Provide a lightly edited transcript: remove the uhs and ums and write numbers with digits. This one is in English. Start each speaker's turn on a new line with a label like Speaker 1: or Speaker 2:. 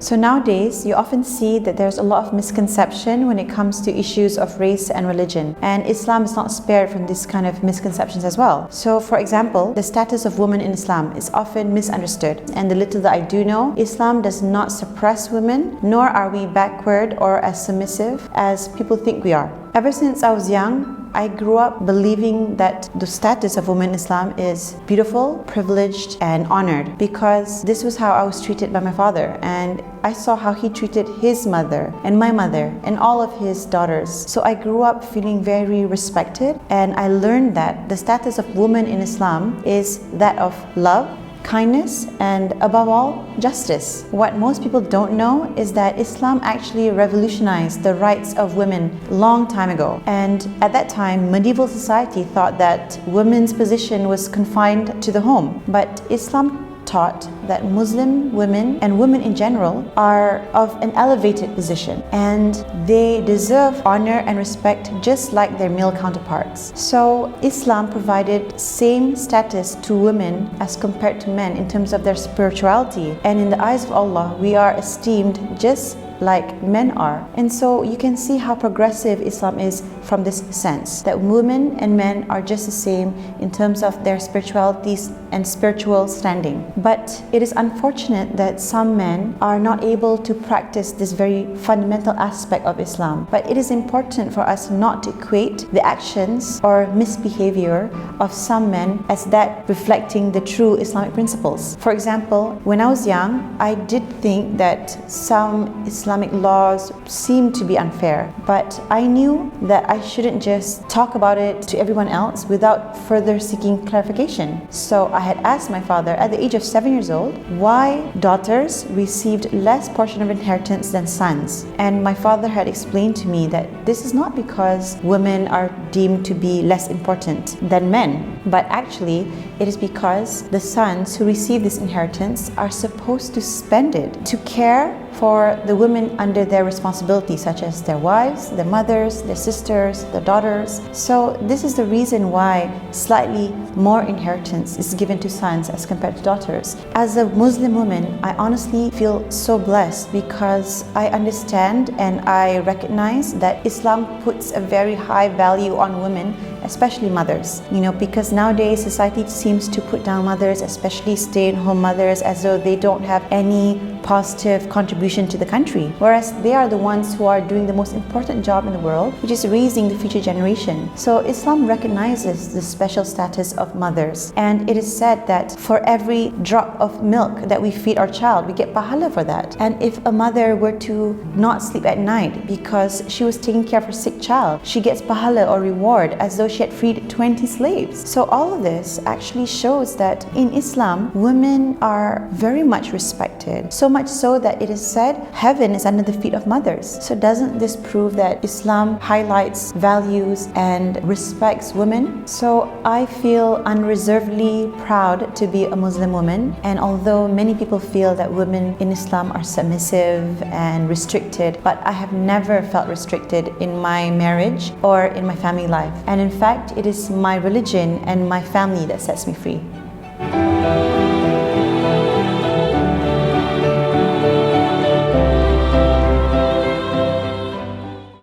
Speaker 1: So nowadays, you often see that there's a lot of misconception when it comes to issues of race and religion. And Islam is not spared from this kind of misconceptions as well. So for example, the status of women in Islam is often misunderstood. And the little that I do know, Islam does not suppress women, nor are we backward or as submissive as people think we are. Ever since I was young, I grew up believing that the status of women in Islam is beautiful, privileged, and honored, because this was how I was treated by my father, and I saw how he treated his mother and my mother and all of his daughters. So I grew up feeling very respected, and I learned that the status of women in Islam is that of love, kindness, and above all, justice. What most people don't know is that Islam actually revolutionized the rights of women long time ago. And at that time, medieval society thought that women's position was confined to the home. But Islam taught that Muslim women and women in general are of an elevated position, and they deserve honor and respect just like their male counterparts. So Islam provided same status to women as compared to men in terms of their spirituality, and in the eyes of Allah, we are esteemed just like men are. And so you can see how progressive Islam is from this sense, that women and men are just the same in terms of their spiritualities and spiritual standing. But it is unfortunate that some men are not able to practice this very fundamental aspect of Islam. But it is important for us not to equate the actions or misbehavior of some men as that reflecting the true Islamic principles. For example, when I was young, I did think that some Islamic laws seemed to be unfair, but I knew that I shouldn't just talk about it to everyone else without further seeking clarification. So I had asked my father at the age of 7 years old why daughters received less portion of inheritance than sons. And my father had explained to me that this is not because women are deemed to be less important than men, but actually it is because the sons who receive this inheritance are supposed to spend it to care for the women under their responsibility, such as their wives, their mothers, their sisters, their daughters. So this is the reason why slightly more inheritance is given to sons as compared to daughters. As a Muslim woman, I honestly feel so blessed because I understand and I recognize that Islam puts a very high value on women, especially mothers. Because nowadays society seems to put down mothers, especially stay-at-home mothers, as though they don't have any positive contribution to the country, whereas they are the ones who are doing the most important job in the world, which is raising the future generation. So Islam recognizes the special status of mothers, and it is said that for every drop of milk that we feed our child, we get pahala for that. And if a mother were to not sleep at night because she was taking care of her sick child, she gets pahala or reward as though she had freed 20 slaves. So all of this actually shows that in Islam, women are very much respected. So much so that it is said heaven is under the feet of mothers. So doesn't this prove that Islam highlights, values, and respects women? So I feel unreservedly proud to be a Muslim woman, and although many people feel that women in Islam are submissive and restricted, but I have never felt restricted in my marriage or in my family life. And in fact, it is my religion and my family that sets me free.